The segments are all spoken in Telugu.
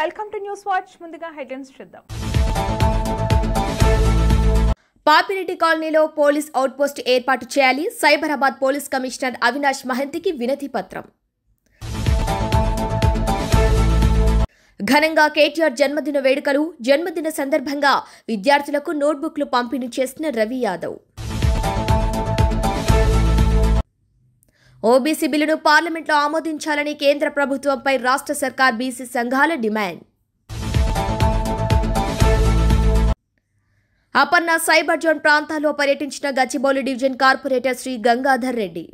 Welcome to news watch. ముందుగా హెడ్లైన్స్ చూద్దాం. పాపిరెడ్డి కాలనీలో పోలీస్ అవుట్పోస్ట్ ఏర్పాటు చేయాలి. సైబరాబాద్ పోలీస్ కమిషనర్ అవినాష్ మహంతికి వినతి పత్రం. ఘనంగా కేటీఆర్ జన్మదిన వేడుకలు. జన్మదిన సందర్భంగా విద్యార్థులకు నోట్బుక్లు పంపిణీ చేసిన రవి యాదవ్. ఓబీసీ బిల్లును పార్లమెంట్లో ఆమోదించాలని కేంద్ర ప్రభుత్వంపై రాష్ట్ర సర్కార్ బీసీ సంఘాల డిమాండ్. అపర్ణ సైబర్ జోన్ ప్రాంతాల్లో పర్యటించిన Gachibowli division corporator Shri Gangadhar Reddy.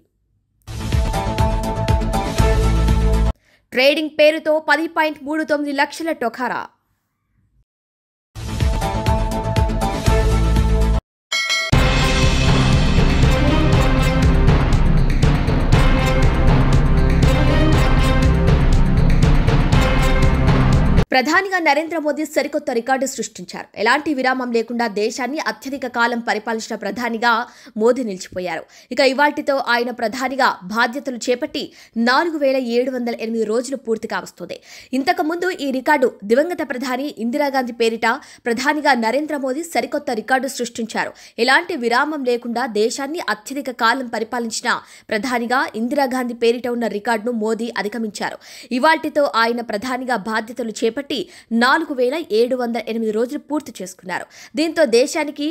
Trading పేరుతో 10.39 లక్షల టొకారా. ప్రధానిగా నరేంద్ర మోదీ సరికొత్త రికార్డు సృష్టించారు. ఎలాంటి విరామం లేకుండా దేశాన్ని అత్యధిక కాలం పరిపాలించిన ప్రధానిగా మోదీ నిలిచిపోయారు. ఇక ఇవాల్టితో ఆయన ప్రధానిగా బాధ్యతలు చేపట్టి 4708 రోజులు పూర్తిగా వస్తుంది. ఇంతకుముందు ఈ రికార్డు దివంగత ప్రధాని ఇందిరాగాంధీ పేరిట ప్రధానిగా నరేంద్ర మోదీ సరికొత్త రికార్డు సృష్టించారు. ఎలాంటి విరామం లేకుండా దేశాన్ని అత్యధిక కాలం పరిపాలించిన ప్రధానిగా ఇందిరాగాంధీ పేరిట ఉన్న రికార్డును మోదీ అధిగమించారు. ఇవాల్టితో ఆయన ప్రధానిగా బాధ్యతలు చేపట్టి 4708 రోజులు పూర్తి చేసుకున్నారు. దీంతో దేశానికి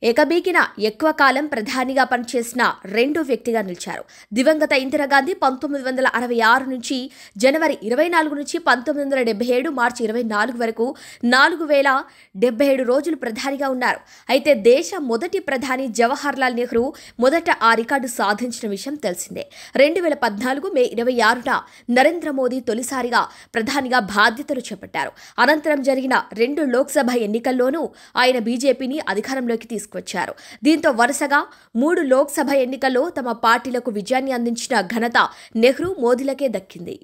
ఏకబీకిన ఎక్కువ కాలం ప్రధానిగా పనిచేసిన రెండో వ్యక్తిగా నిలిచారు. దివంగత ఇందిరాగాంధీ 1966 నుంచి జనవరి 24 నుంచి 1977 మార్చి 24 వరకు 4077 రోజులు ప్రధానిగా ఉన్నారు. అయితే దేశ మొదటి ప్రధాని జవహర్ లాల్ నెహ్రూ మొదట ఆ రికార్డు సాధించిన విషయం తెలిసిందే. 2014 మే 26న నరేంద్ర మోదీ తొలిసారిగా ప్రధానిగా బాధ్యతలు చేపట్టారు. అనంతరం జరిగిన 2 లోక్సభ ఎన్నికల్లోనూ ఆయన బీజేపీని అధికారంలోకి తీసుకొచ్చారు. దీంతో వరుసగా 3 లోక్సభ ఎన్నికల్లో తమ పార్టీలకు విజయాన్ని అందించిన ఘనత నెహ్రూ మోదీలకే దక్కింది.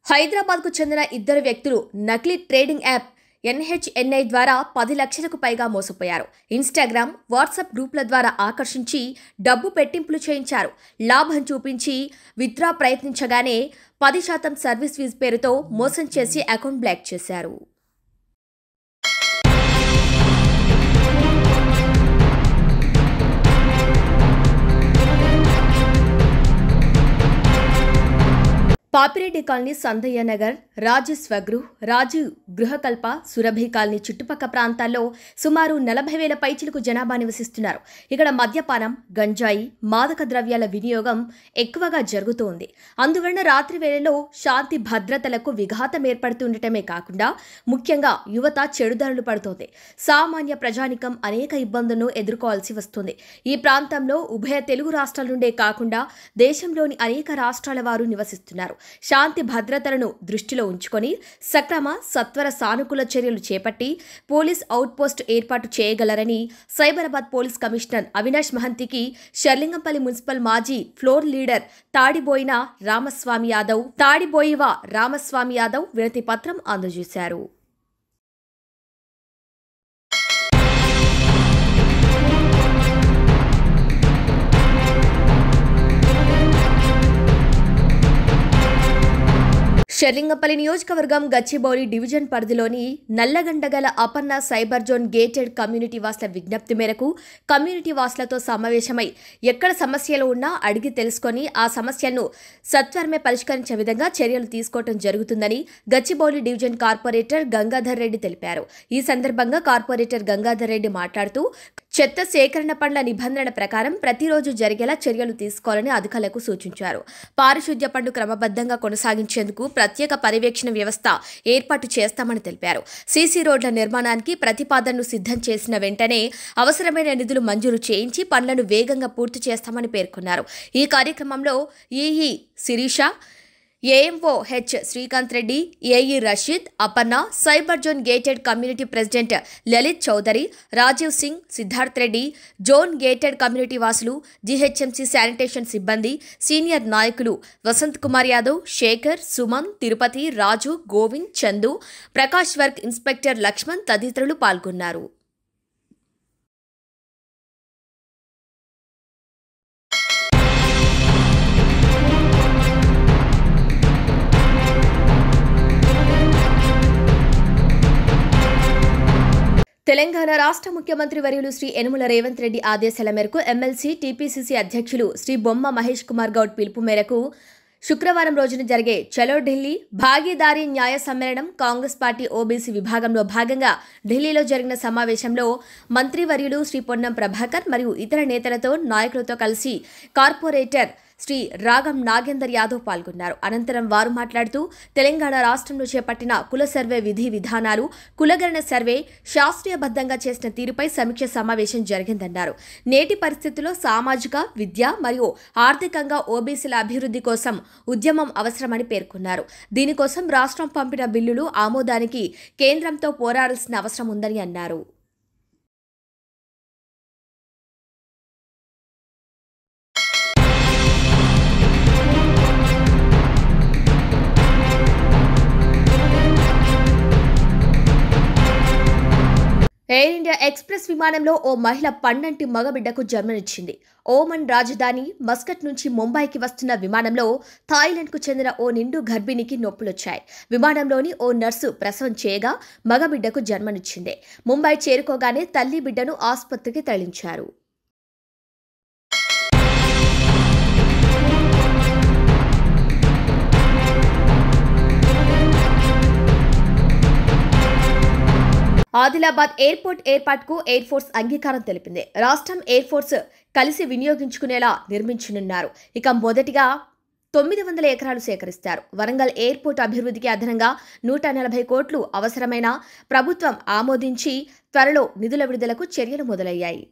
హైదరాబాద్కు చెందిన 2 వ్యక్తులు నకిలీ ట్రేడింగ్ యాప్ NHNI ద్వారా 10 లక్షలకు పైగా మోసపోయారు. ఇన్స్టాగ్రామ్, వాట్సాప్ గ్రూపుల ద్వారా ఆకర్షించి డబ్బు పెట్టింపులు చేయించారు. లాభం చూపించి విత్డ్రా ప్రయత్నించగానే 10% సర్వీస్ ఫీజు పేరుతో మోసం చేసి అకౌంట్ బ్లాక్ చేశారు. పాపిరెడ్డి కాలనీ, సందయ్య నగర్, రాజు స్వగృహ్, రాజు గృహకల్ప, సురభి కాలనీ చుట్టుపక్క ప్రాంతాల్లో సుమారు 40,000 పైచిలకు జనాభా నివసిస్తున్నారు. ఇక్కడ మద్యపానం, గంజాయి, మాదక ద్రవ్యాల వినియోగం ఎక్కువగా జరుగుతోంది. అందువలన రాత్రి వేళలో శాంతి భద్రతలకు విఘాతం ఏర్పడుతుండటమే కాకుండా ముఖ్యంగా యువత చెడుదారులు పడుతోంది. సామాన్య ప్రజానికం అనేక ఇబ్బందులను ఎదుర్కోవాల్సి వస్తుంది. ఈ ప్రాంతంలో ఉభయ తెలుగు రాష్ట్రాల నుండే కాకుండా దేశంలోని అనేక రాష్ట్రాల వారు నివసిస్తున్నారు. శాంతి భద్రతలను దృష్టిలో ఉంచుకొని సక్రమ సత్వర సానుకూల చర్యలు చేపట్టి పోలీస్ అవుట్పోస్ట్ ఏర్పాటు చేయగలరని సైబరాబాద్ పోలీస్ కమిషనర్ అవినాష్ మహంతికి షర్లింగంపల్లి మున్సిపల్ మాజీ ఫ్లోర్ లీడర్ తాడిబోయివ రామస్వామి యాదవ్ వినతి పత్రం అందజేశారు. షర్లింగంపల్లి నియోజకవర్గం గచ్చిబౌలి డివిజన్ పరిధిలోని నల్లగండగల Aparna cyber zone gated community వాసుల విజ్ఞప్తి మేరకు కమ్యూనిటీ వాసులతో సమావేశమై ఎక్కడ సమస్యలు ఉన్నా అడిగి తెలుసుకొని ఆ సమస్యలను సత్వరమే పరిష్కరించే విధంగా చర్యలు తీసుకోవడం జరుగుతుందని గచ్చిబౌలి డివిజన్ కార్పొరేటర్ గంగాధర్ రెడ్డి తెలిపారు. ఈ సందర్భంగా కార్పొరేటర్ గంగాధర్ రెడ్డి మాట్లాడుతూ చెత్త సేకరణ పనుల నిబంధన ప్రకారం ప్రతిరోజు జరిగేలా చర్యలు తీసుకోవాలని అధికారులకు సూచించారు. పారిశుద్ధ్య పనులు క్రమబద్ధంగా కొనసాగించేందుకు ప్రత్యేక పర్యవేక్షణ వ్యవస్థ ఏర్పాటు చేస్తామని తెలిపారు. సీసీ రోడ్ల నిర్మాణానికి ప్రతిపాదనలు సిద్ధం చేసిన వెంటనే అవసరమైన నిధులు మంజూరు చేయించి పనులను వేగంగా పూర్తి చేస్తామని పేర్కొన్నారు. ఈ కార్యక్రమంలో EE Sirisha, AMO H Srikanth Reddy, AE Rasheed, Aparna, cyber zone gated community president Lalit Chaudhary, Rajiv Singh, Siddharth Reddy, zone gated community వాసులు, జీహెచ్ఎంసీ శానిటేషన్ సిబ్బంది, సీనియర్ నాయకులు వసంత్ కుమార్ యాదవ్, శేఖర్, సుమన్, తిరుపతి, రాజు, గోవింద్, చందు, ప్రకాష్ వర్క్ ఇన్స్పెక్టర్ లక్ష్మణ్ తదితరులు పాల్గొన్నారు. తెలంగాణ రాష్ట్ర ముఖ్యమంత్రి వర్యులు శ్రీ యనుమల రేవంత్ రెడ్డి ఆదేశాల మేరకు ఎమ్మెల్సీ టీపీసీసీ అధ్యక్షులు శ్రీ బొమ్మ మహేష్ కుమార్ గౌడ్ పిలుపు మేరకు శుక్రవారం రోజున జరిగే చలో ఢిల్లీ భాగీదారీ న్యాయ సమ్మేళనం కాంగ్రెస్ పార్టీ ఓబీసీ విభాగంలో భాగంగా ఢిల్లీలో జరిగిన సమావేశంలో మంత్రివర్యులు శ్రీ పొన్నం ప్రభాకర్ మరియు ఇతర నేతలతో నాయకులతో కలిసి కార్పొరేటర్ శ్రీ రాగం నాగేందర్ యాదవ్ పాల్గొన్నారు. అనంతరం వారు మాట్లాడుతూ తెలంగాణ రాష్ట్రంలో చేపట్టిన కుల సర్వే విధి విధానాలు, కులగణన సర్వే శాస్త్రీయబద్ధంగా చేసిన తీరుపై సమీక్ష సమావేశం జరిగిందన్నారు. నేటి పరిస్థితుల్లో సామాజిక, విద్య మరియు ఆర్థికంగా ఓబీసీల అభివృద్ధి కోసం ఉద్యమం అవసరమని పేర్కొన్నారు. దీనికోసం రాష్ట్రం పంపిన బిల్లులు ఆమోదానికి కేంద్రంతో పోరాడాల్సిన అవసరం ఉందని అన్నారు. ఎయిర్ ఇండియా ఎక్స్ప్రెస్ విమానంలో ఓ మహిళ పండంటి మగబిడ్డకు జన్మనిచ్చింది. ఓమన్ రాజధాని మస్కట్ నుంచి ముంబైకి వస్తున్న విమానంలో థాయిలాండ్కు చెందిన ఓ నిండు గర్భిణికి నొప్పులొచ్చాయి. విమానంలోని ఓ నర్సు ప్రసవం చేయగా మగబిడ్డకు జన్మనిచ్చింది. ముంబై చేరుకోగానే తల్లి బిడ్డను ఆసుపత్రికి తరలించారు. ఆదిలాబాద్ ఎయిర్పోర్ట్ ఏర్పాటుకు ఎయిర్ ఫోర్స్ అంగీకారం తెలిపింది. రాష్ట్రం ఎయిర్ ఫోర్స్ కలిసి వినియోగించుకునేలా నిర్మించనున్నారు. ఇక మొదటిగా 900 ఎకరాలు సేకరిస్తారు. వరంగల్ ఎయిర్పోర్ట్ అభివృద్ధికి అదనంగా 140 కోట్లు అవసరమైన ప్రభుత్వం ఆమోదించి త్వరలో నిధుల విడుదలకు చర్యలు మొదలయ్యాయి.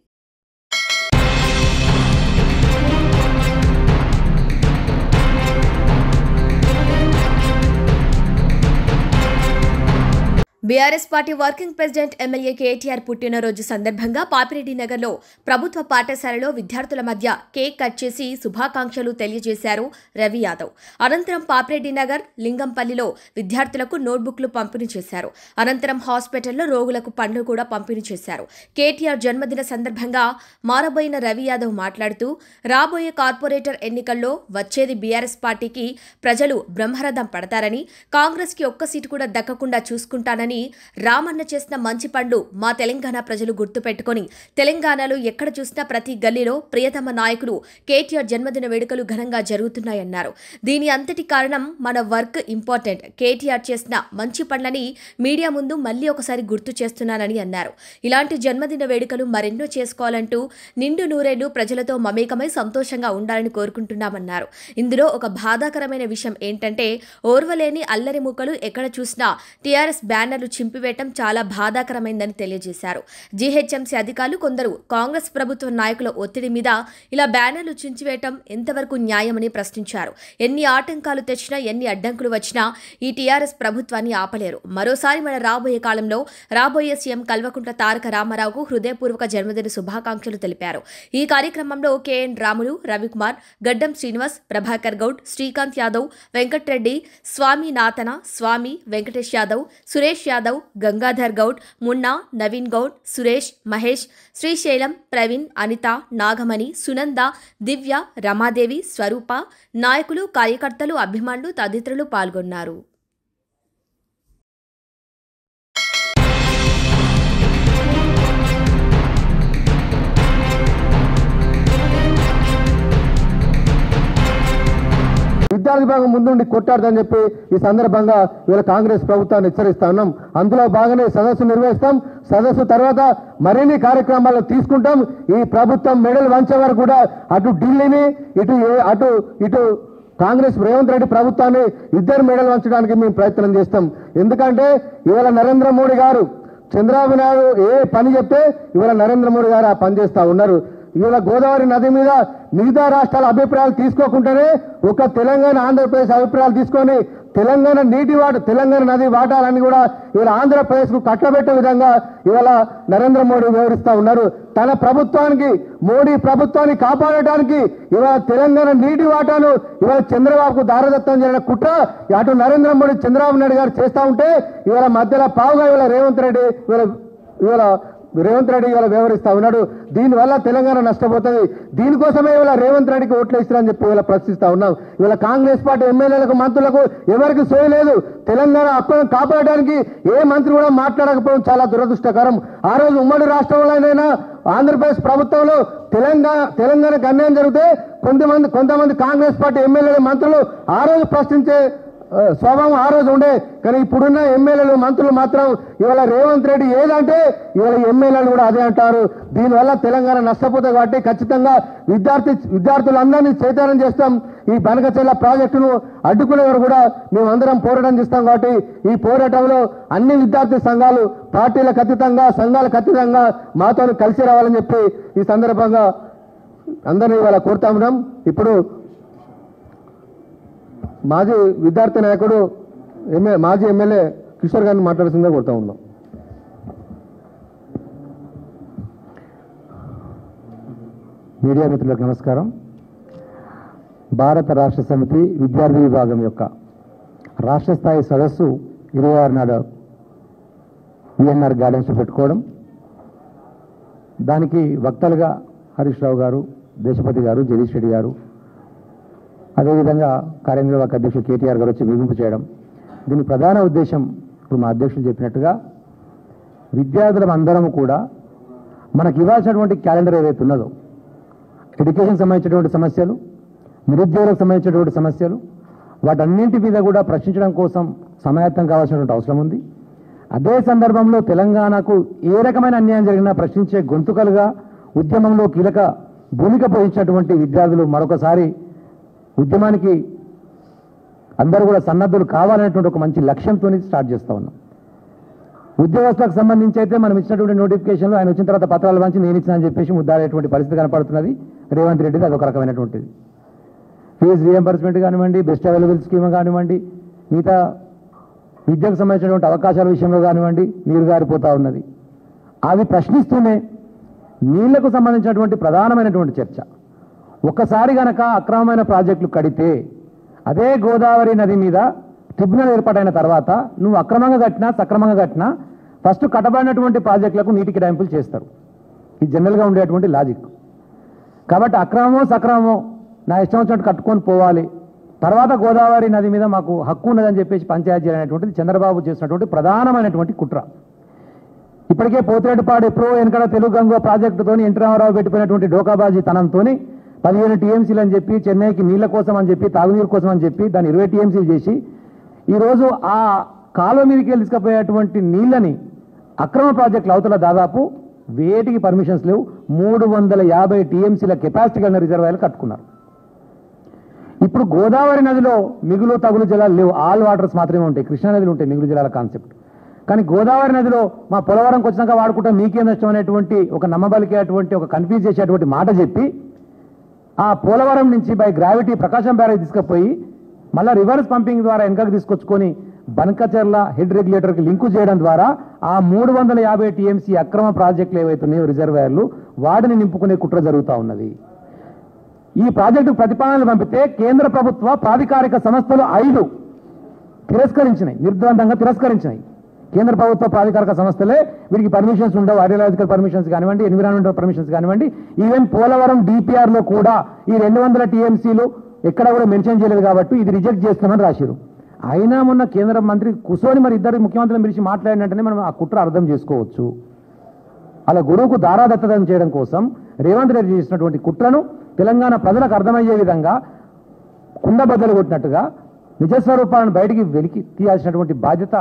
BRS party working president MLA KTR పుట్టినరోజు సందర్భంగా పాపిరెడ్డి నగర్లో ప్రభుత్వ పాఠశాలలో విద్యార్థుల మధ్య కేక్ కట్ చేసి శుభాకాంక్షలు తెలియజేశారు రవి యాదవ్. అనంతరం పాపిరెడ్డి నగర్, లింగంపల్లిలో విద్యార్థులకు నోట్బుక్లు పంపిణీ చేశారు. అనంతరం హాస్పిటల్లో రోగులకు పండ్లు కూడా పంపిణీ చేశారు. కేటీఆర్ జన్మదిన సందర్భంగా మారబోయిన రవి యాదవ్ మాట్లాడుతూ రాబోయే కార్పొరేటర్ ఎన్నికల్లో వచ్చేది బీఆర్ఎస్ పార్టీకి ప్రజలు బ్రహ్మరథం పడతారని, కాంగ్రెస్కి ఒక్క సీటు కూడా దక్కకుండా చూసుకుంటానని, రామన్న చేసిన మంచి పనులు మా తెలంగాణ ప్రజలు గుర్తుపెట్టుకుని తెలంగాణలో ఎక్కడ చూసినా ప్రతి గల్లీలో ప్రియతమ నాయకులు కేటీఆర్ జన్మదిన వేడుకలు ఘనంగా జరుగుతున్నాయన్నారు. దీని అంతటి కారణం మన వర్క్ ఇంపార్టెంట్. కేటీఆర్ చేసిన మంచి పనులని మీడియా ముందు మళ్లీ ఒకసారి గుర్తు చేస్తున్నానని అన్నారు. ఇలాంటి జన్మదిన వేడుకలు మరెన్నో చేసుకోవాలంటూ నిండు నూరేళ్లు ప్రజలతో మమేకమై సంతోషంగా ఉండాలని కోరుకుంటున్నామన్నారు. ఇందులో ఒక బాధాకరమైన విషయం ఏంటంటే ఓర్వలేని అల్లరి మూకలు ఎక్కడ చూసినా టీఆర్ఎస్ బ్యానర్లు చింపివేయటం చాలా బాధాకరమైందని తెలియజేశారు. జీహెచ్ఎంసీ అధికారులు కొందరు కాంగ్రెస్ ప్రభుత్వ నాయకుల ఒత్తిడి మీద ఇలా బ్యానర్లు చించివేయటం ఎంతవరకు న్యాయమని ప్రశ్నించారు. ఎన్ని ఆటంకాలు తెచ్చినా, ఎన్ని అడ్డంకులు వచ్చినా ఈ టీఆర్ఎస్ ప్రభుత్వాన్ని ఆపలేరు. మరోసారి మన రాబోయే కాలంలో రాబోయే సీఎం కల్వకుంట్ల తారక రామారావుకు హృదయపూర్వక జన్మదిన శుభాకాంక్షలు తెలిపారు. ఈ కార్యక్రమంలో కేఎన్ రాములు, రవికుమార్, గడ్డం శ్రీనివాస్, ప్రభాకర్ గౌడ్, శ్రీకాంత్ యాదవ్, వెంకట్రెడ్డి, స్వామి నాతన, స్వామి, వెంకటేష్ యాదవ్, సురేష్ యాదవ్, గంగాధర్ గౌడ్, మున్నా, నవీన్ గౌడ్, సురేష్, మహేష్, శ్రీశైలం, ప్రవీణ్, అనిత, నాగమణి, సునంద, దివ్య, రమాదేవి, స్వరూప, నాయకులు, కార్యకర్తలు, అభిమానులు తదితరులు పాల్గొన్నారు. విద్యా విభాగం ముందుండి కొట్టాడదని చెప్పి ఈ సందర్భంగా ఇవాళ కాంగ్రెస్ ప్రభుత్వాన్ని హెచ్చరిస్తా ఉన్నాం. అందులో భాగంగా సదస్సు నిర్వహిస్తాం. సదస్సు తర్వాత మరిన్ని కార్యక్రమాలు తీసుకుంటాం. ఈ ప్రభుత్వం మెడల్ వంచే వరకు కూడా అటు ఢిల్లీని ఇటు కాంగ్రెస్ రేవంత్ రెడ్డి ప్రభుత్వాన్ని ఇద్దరు మెడల్ వంచడానికి మేము ప్రయత్నం చేస్తాం. ఎందుకంటే ఇవాళ నరేంద్ర మోడీ గారు చంద్రబాబు నాయుడు ఏ పని చెప్తే ఇవాళ నరేంద్ర మోడీ గారు ఆ పని చేస్తా ఉన్నారు. ఇవాళ గోదావరి నది మీద మిగతా రాష్ట్రాల అభిప్రాయాలు తీసుకోకుండానే ఒక తెలంగాణ ఆంధ్రప్రదేశ్ అభిప్రాయాలు తీసుకొని తెలంగాణ తెలంగాణ నది వాటాలన్నీ కూడా ఇవాళ ఆంధ్రప్రదేశ్కు కట్టబెట్టే విధంగా ఇవాళ నరేంద్ర మోడీ వివరిస్తా ఉన్నారు. తన ప్రభుత్వానికి మోడీ ప్రభుత్వాన్ని కాపాడటానికి ఇవాళ తెలంగాణ నీటి వాటాను ఇవాళ చంద్రబాబుకు దారదత్తం జరిగిన కుట్ర అటు నరేంద్ర మోడీ చంద్రబాబు నాయుడు గారు చేస్తా ఉంటే ఇవాళ మధ్యలో పావుగా ఇవాళ రేవంత్ రెడ్డి ఇవాళ వ్యవహరిస్తా ఉన్నాడు. దీనివల్ల తెలంగాణ నష్టపోతుంది. దీనికోసమే ఇవాళ రేవంత్ రెడ్డికి ఓట్లు ఇస్తారని చెప్పి ఇవాళ ప్రశ్నిస్తా ఉన్నాం. ఇవాళ కాంగ్రెస్ పార్టీ ఎమ్మెల్యేలకు మంత్రులకు ఎవరికి సోయలేదు. తెలంగాణ హక్కులను కాపాడడానికి ఏ మంత్రి కూడా మాట్లాడకపోవడం చాలా దురదృష్టకరం. ఆ రోజు ఉమ్మడి రాష్ట్రంలోనైనా ఆంధ్రప్రదేశ్ ప్రభుత్వంలో తెలంగాణకు అన్యాయం జరిగితే కొంతమంది కాంగ్రెస్ పార్టీ ఎమ్మెల్యేలు మంత్రులు ఆ రోజు ప్రశ్నించే స్వభావం ఆ రోజు ఉండే. కానీ ఇప్పుడున్న ఎమ్మెల్యేలు మంత్రులు మాత్రం ఇవాళ రేవంత్ రెడ్డి ఏదంటే ఇవాళ ఎమ్మెల్యేలు కూడా అదే అంటారు. దీనివల్ల తెలంగాణ నష్టపోతుంది. కాబట్టి ఖచ్చితంగా విద్యార్థులందరినీ చైతన్యం చేస్తాం. ఈ బనకచెర్ల ప్రాజెక్టును అడ్డుకునేవారు కూడా మేమందరం పోరాటం చేస్తాం. కాబట్టి ఈ పోరాటంలో అన్ని విద్యార్థి సంఘాలు పార్టీలకు అతీతంగా సంఘాలకు అతీతంగా మాతో కలిసి రావాలని చెప్పి ఈ సందర్భంగా అందరినీ ఇవాళ కోరుతా ఉన్నాం. ఇప్పుడు మాజీ విద్యార్థి నాయకుడు మాజీ ఎమ్మెల్యే కిషోర్ గారిని మాట్లాడుతుందని కోరుతా ఉన్నాం. మీడియా మిత్రులకు నమస్కారం. భారత రాష్ట్ర సమితి విద్యార్థి విభాగం యొక్క రాష్ట్ర స్థాయి సదస్సు 26 నాడు విఎన్ఆర్ గార్డెన్స్లో పెట్టుకోవడం, దానికి వక్తలుగా హరీష్ రావు గారు, దేశపతి గారు, జగదీష్ రెడ్డి గారు, అదేవిధంగా కార్యనిర్వాహక అధ్యక్షుడు కేటీఆర్ గారు వచ్చి ముగింపు చేయడం. దీని ప్రధాన ఉద్దేశం ఇప్పుడు మా అధ్యక్షులు చెప్పినట్టుగా విద్యార్థులం అందరం కూడా మనకు ఇవ్వాల్సినటువంటి క్యాలెండర్ ఏదైతే ఉన్నదో ఎడ్యుకేషన్ సంబంధించినటువంటి సమస్యలు, నిరుద్యోగులకు సంబంధించినటువంటి సమస్యలు, వాటన్నింటి మీద కూడా ప్రశ్నించడం కోసం సమాయత్తం కావాల్సినటువంటి అవసరం ఉంది. అదే సందర్భంలో తెలంగాణకు ఏ రకమైన అన్యాయం జరిగినా ప్రశ్నించే గొంతుకలుగా ఉద్యమంలో కీలక భూమిక పోషించినటువంటి విద్యార్థులు మరొకసారి ఉద్యమానికి అందరూ కూడా సన్నద్ధులు కావాలనేటువంటి ఒక మంచి లక్ష్యంతో స్టార్ట్ చేస్తూ ఉన్నాం. ఉద్యోగస్తులకు సంబంధించి అయితే మనం ఇచ్చినటువంటి నోటిఫికేషన్లో ఆయన వచ్చిన తర్వాత పత్రాలు పంచి నేను ఇచ్చిన అని చెప్పేసి ముద్దాడేటువంటి పరిస్థితి కనపడుతున్నది రేవంత్ రెడ్డిది. అదొక రకమైనటువంటిది. ఫీజు రీఎంబర్స్మెంట్ కానివ్వండి, బెస్ట్ అవైలబుల్ స్కీమ్ కానివ్వండి, మిగతా విద్యకు సంబంధించినటువంటి అవకాశాల విషయంలో కానివ్వండి నీరు గారిపోతూ ఉన్నది. అది ప్రశ్నిస్తూనే నీళ్లకు సంబంధించినటువంటి ప్రధానమైనటువంటి చర్చ, ఒక్కసారి గనక అక్రమమైన ప్రాజెక్టులు కడితే అదే గోదావరి నది మీద ట్రిబ్యునల్ ఏర్పాటైన తర్వాత నువ్వు అక్రమంగా కట్టినా సక్రమంగా కట్టినా ఫస్ట్ కట్టబడినటువంటి ప్రాజెక్టులకు నీటి కేటాయింపులు చేస్తారు. ఇది జనరల్గా ఉండేటువంటి లాజిక్. కాబట్టి అక్రమమో సక్రమమో నా ఇష్టం వచ్చినట్టు కట్టుకొని పోవాలి, తర్వాత గోదావరి నది మీద మాకు హక్కు ఉన్నదని చెప్పేసి పంచాయతీ చేయాలనేటువంటిది చంద్రబాబు చేసినటువంటి ప్రధానమైనటువంటి కుట్ర. ఇప్పటికే పోతిరెడ్డిపాడు ఎప్పుడో వెనకడ తెలుగు గంగో ప్రాజెక్టుతో ఎన్టీ రామారావు పెట్టిపోయినటువంటి డోకాబాజీ తనంతో 15 టీఎంసీలు అని చెప్పి చెన్నైకి నీళ్ల కోసం అని చెప్పి తాగునీరు కోసం అని చెప్పి దాన్ని 20 టీఎంసీలు చేసి ఈరోజు ఆ కాలువ మీదకి తీసుకుపోయేటువంటి నీళ్ళని అక్రమ ప్రాజెక్టులు అవతల దాదాపు వేటికి పర్మిషన్స్ లేవు. 350 టీఎంసీల కెపాసిటీ కలిగిన రిజర్వాయర్లు కట్టుకున్నారు. ఇప్పుడు గోదావరి నదిలో మిగులు తగులు జలాలు లేవు, ఆల్ వాటర్స్ మాత్రమే ఉంటాయి. కృష్ణా నదిలో ఉంటాయి మిగులు జలాల కాన్సెప్ట్. కానీ గోదావరి నదిలో మా పోలవరంకి వచ్చినాక వాడుకుంటా మీకేం నష్టం అనేటువంటి ఒక నమ్మబలికేటువంటి ఒక కన్ఫ్యూజ్ చేసేటువంటి మాట చెప్పి ఆ పోలవరం నుంచి బై గ్రావిటీ ప్రకాశం బ్యారేజ్ తీసుకుపోయి మళ్ళీ రివర్స్ పంపింగ్ ద్వారా వెనకకు తీసుకొచ్చుకొని బనకచెర్ల హెడ్ రెగ్యులేటర్కి లింకు చేయడం ద్వారా ఆ 350 టీఎంసీ అక్రమ ప్రాజెక్టులు ఏవైతున్నాయో రిజర్వాయర్లు వాటిని నింపుకునే కుట్ర జరుగుతూ ఉన్నది. ఈ ప్రాజెక్టుకు ప్రతిపాదనలు పంపితే కేంద్ర ప్రభుత్వ ప్రాధికారిక సంస్థలు 5 తిరస్కరించినాయి, నిర్ద్వందంగా తిరస్కరించినాయి. కేంద్ర ప్రభుత్వ ప్రాధికారిక సంస్థలే వీటికి పర్మిషన్స్ ఉండవు, ఆర్డియాలజికల్ పర్మిషన్స్ కానివ్వండి, ఎన్విరాన్మెంటల్ పర్మిషన్స్ కానివ్వండి. ఈవెన్ పోలవరం డిపిఆర్లో కూడా ఈ 200 టీఎంసీలు ఎక్కడ కూడా మెన్షన్ చేయలేదు కాబట్టి ఇది రిజెక్ట్ చేస్తామని రాశారు. అయినా మొన్న కేంద్ర మంత్రి కూర్చొని మరి ఇద్దరు ముఖ్యమంత్రులను పిలిచి మాట్లాడినట్టునే మనం ఆ కుట్ర అర్థం చేసుకోవచ్చు. అలా గురువుకు దారాదత్తదం చేయడం కోసం రేవంత్ రెడ్డి చేసినటువంటి కుట్రను తెలంగాణ ప్రజలకు అర్థమయ్యే విధంగా కుండబద్దలు కొట్టినట్టుగా నిజస్వరూపాలను బయటికి వెలికి తీయాల్సినటువంటి బాధ్యత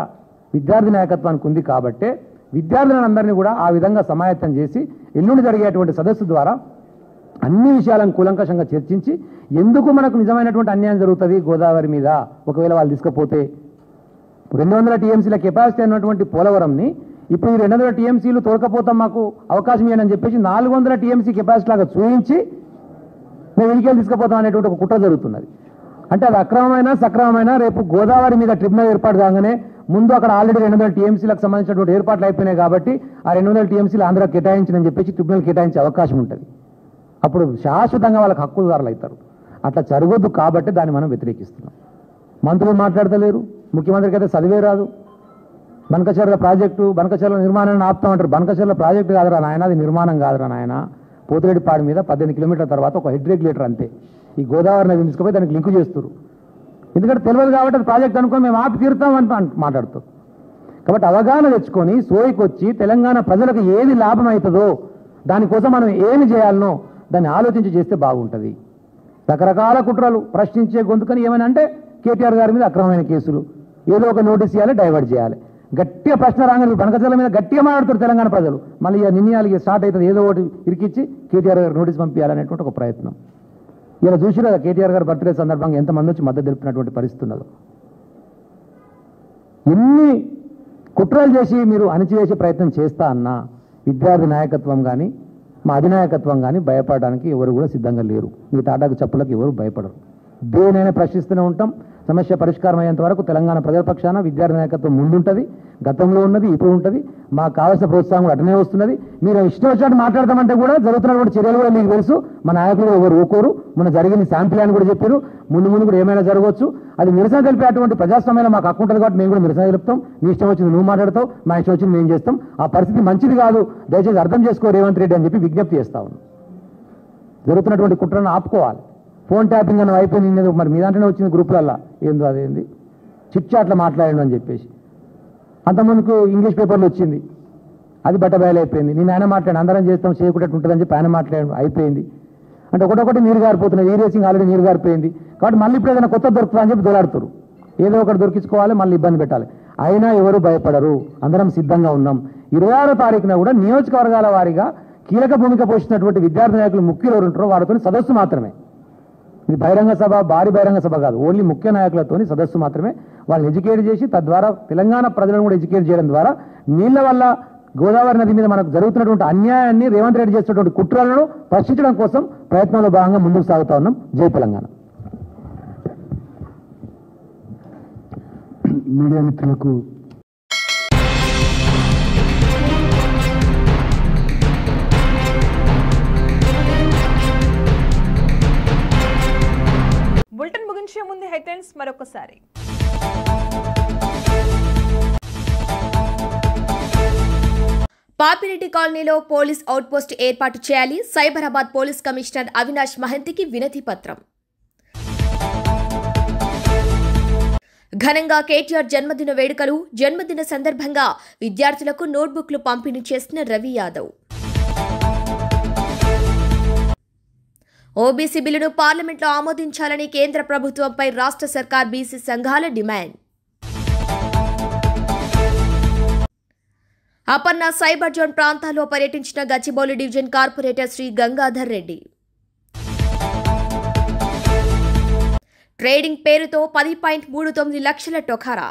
విద్యార్థి నాయకత్వానికి ఉంది. కాబట్టే విద్యార్థులందరినీ కూడా ఆ విధంగా సమాయత్తం చేసి ఎల్లుండి జరిగేటువంటి సదస్సు ద్వారా అన్ని విషయాలను కూలంకషంగా చర్చించి ఎందుకు మనకు నిజమైనటువంటి అన్యాయం జరుగుతుంది గోదావరి మీద ఒకవేళ వాళ్ళు తీసుకపోతే 200 టీఎంసీల కెపాసిటీ అన్నటువంటి పోలవరంని ఇప్పుడు ఈ 200 టీఎంసీలు తోడకపోతాం మాకు అవకాశం ఇవ్వని చెప్పేసి 400 టీఎంసీ కెపాసిటీ లాగా చూపించి మేము ఇడికేలు తీసుకుపోతాం అనేటువంటి ఒక కుట్ర జరుగుతున్నది. అంటే అది అక్రమమైన సక్రమమైన రేపు గోదావరి మీద ట్రిబ్యునల్ ఏర్పాటు కాగానే ముందు అక్కడ ఆల్రెడీ 200 టీఎంసీలకు సంబంధించినటువంటి ఏర్పాట్లు అయిపోయినాయి కాబట్టి ఆ 200 టీఎంసీలు ఆంధ్ర కేటాయించిందని చెప్పేసి ట్రిబ్యునల్ కేటాయించే అవకాశం ఉంటుంది. అప్పుడు శాశ్వతంగా వాళ్ళకి హక్కుదారులు అవుతారు. అట్లా జరగొద్దు కాబట్టి దాన్ని మనం వ్యతిరేకిస్తున్నాం. మంత్రులు మాట్లాడతలేరు, ముఖ్యమంత్రికి అయితే చదివే రాదు. బనకచెర్ల ప్రాజెక్టు బనకచెర్ల నిర్మాణాన్ని ఆపుతామంటారు. బనకచెర్ల ప్రాజెక్టు కాదురా నాయన, అది నిర్మాణం కాదురా నాయన. పోతిరెడ్డిపాడు మీద 18 కిలోమీటర్ల తర్వాత ఒక హెడ్ రెగ్యులేటర్ అంతే. ఈ గోదావరి నది తీసుకుపోయి దానికి లింకు చేస్తారు. ఎందుకంటే తెలియదు కాబట్టి అది ప్రాజెక్ట్ అనుకొని మేము ఆపి తీరుతాం అని మాట్లాడుతాం. కాబట్టి అవగాహన తెచ్చుకొని సోయికొచ్చి తెలంగాణ ప్రజలకు ఏది లాభం అవుతుందో దానికోసం మనం ఏమి చేయాలనో దాన్ని ఆలోచించి చేస్తే బాగుంటుంది. రకరకాల కుట్రలు ప్రశ్నించే గొంతుకని ఏమైనా అంటే కేటీఆర్ గారి మీద అక్రమమైన కేసులు, ఏదో ఒక నోటీస్ ఇవ్వాలి, డైవర్ట్ చేయాలి. గట్టిగా ప్రశ్న రాగానే బనకచెర్ల మీద గట్టిగా మాట్లాడుతారు తెలంగాణ ప్రజలు. మళ్ళీ నిర్ణయాలకి స్టార్ట్ అవుతుంది, ఏదో ఒకటి ఇరికిచ్చి కేటీఆర్ గారు నోటీస్ పంపించాలనేటువంటి ఒక ప్రయత్నం. ఇలా చూసి కదా కేటీఆర్ గారు బర్త్డే సందర్భంగా ఎంతమంది వచ్చి మద్దతు తెలుపుతున్నటువంటి పరిస్థితి ఉన్నదో. ఎన్ని కుట్రలు చేసి మీరు అణిచివేసే ప్రయత్నం చేస్తా అన్నా విద్యార్థి నాయకత్వం కానీ మా అధినాయకత్వం కానీ భయపడడానికి ఎవరు కూడా సిద్ధంగా లేరు. మీ తాటాకు చెప్పులకు ఎవరు భయపడరు. దేనైనా ప్రశ్నిస్తూనే ఉంటాం. సమస్య పరిష్కారం అయ్యేంత వరకు తెలంగాణ ప్రజల పక్షాన విద్యార్థి నాయకత్వం ముందుంటుంది, గతంలో ఉన్నది, ఇప్పుడు ఉంటుంది. మాకు కావాల్సిన ప్రోత్సాహం కూడా అటనే వస్తున్నది. మీరు ఇష్టం వచ్చినట్టు మాట్లాడతామంటే కూడా జరుగుతున్నటువంటి చర్యలు కూడా మీకు తెలుసు. మా నాయకులు ఎవరు ఊకోరు. మన జరిగింది శాంపిల్ అని కూడా చెప్పారు. ముందు ముందు కూడా ఏమైనా జరగవచ్చు. అది నిరసన తెలిపేటువంటి ప్రజాస్వామ్యంలో మాకు హక్కు ఉంటుంది కాబట్టి మేము కూడా నిరసన తెలుపుతాం. నీ ఇష్టం వచ్చింది నువ్వు మాట్లాడతావు, మా ఇష్టం వచ్చింది మేము చేస్తాం. ఆ పరిస్థితి మంచిది కాదు, దయచేసి అర్థం చేసుకో రేవంత్ రెడ్డి అని చెప్పి విజ్ఞప్తి చేస్తా ఉన్నాం. జరుగుతున్నటువంటి కుట్రను ఆపుకోవాలి. ఫోన్ ట్యాపింగ్ అని అయిపోయింది, మరి మీ దాంట్లోనే వచ్చింది గ్రూపులల్లా. ఏందో అదేంది చిట్ చాట్లో మాట్లాడండి అని చెప్పేసి. అంతమందికి ఇంగ్లీష్ పేపర్లు వచ్చింది, అది బట్టబయలు అయిపోయింది. నేను ఆయన మాట్లాడి అందరం చేస్తాం చేయకుండా ఉంటుందని చెప్పి ఆయన మాట్లాడడం అయిపోయింది. అంటే ఒకటొకటి నీరు గారిపోతున్నాయి. ఈ రేసింగ్ ఆల్రెడీ నీరు గారిపోయింది కాబట్టి మళ్ళీ ఇప్పుడు ఏదైనా కొత్త దొరుకుతుందా అని చెప్పి దొలాడుతారు. ఏదో ఒకటి దొరికించుకోవాలి, మళ్ళీ ఇబ్బంది పెట్టాలి. అయినా ఎవరు భయపడరు, అందరం సిద్ధంగా ఉన్నాం. 26వ తారీఖున కూడా నియోజకవర్గాల వారీగా కీలక భూమిక పోషించినటువంటి విద్యార్థి నాయకులు ముఖ్యులు ఎవరు ఉంటారో వారితో సదస్సు మాత్రమే. ఇది బహిరంగ సభ, భారీ బహిరంగ సభ కాదు. ఓన్లీ ముఖ్య నాయకులతోని సదస్సు మాత్రమే. వాళ్ళని ఎడ్యుకేట్ చేసి తద్వారా తెలంగాణ ప్రజలను కూడా ఎడ్యుకేట్ చేయడం ద్వారా నీళ్ల వల్ల గోదావరి నది మీద మనకు జరుగుతున్నటువంటి అన్యాయాన్ని రేవంత్ రెడ్డి చేస్తున్నటువంటి కుట్రలను ప్రశ్నించడం కోసం ప్రయత్నంలో భాగంగా ముందుకు సాగుతా ఉన్నాం. జై తెలంగాణ. మీడియా మిత్రులకు బులెటిన్ ముగించే ముందు హెడ్లైన్స్ మరొకసారి. పాపిరెడ్డి కాలనీలో పోలీస్ అవుట్పోస్ట్ ఏర్పాటు చేయాలి. సైబరాబాద్ పోలీస్ కమిషనర్ అవినాష్ మహంతికి వినతి పత్రం. ఘనంగా కేటీఆర్ జన్మదిన వేడుకలు. జన్మదిన సందర్భంగా విద్యార్థులకు నోట్బుక్లు పంపిణీ చేసిన రవి యాదవ్. ఓబీసీ బిల్లును పార్లమెంట్లో ఆమోదించాలని కేంద్ర ప్రభుత్వంపై రాష్ట్ర సర్కార్ బీసీ సంఘాల డిమాండ్. అపర్ణ సైబర్ జోన్ ప్రాంతాల్లో పర్యటించిన Gachibowli division corporator Shri Gangadhar Reddy. Trading పేరుతో 10.39 లక్షల టొకారా.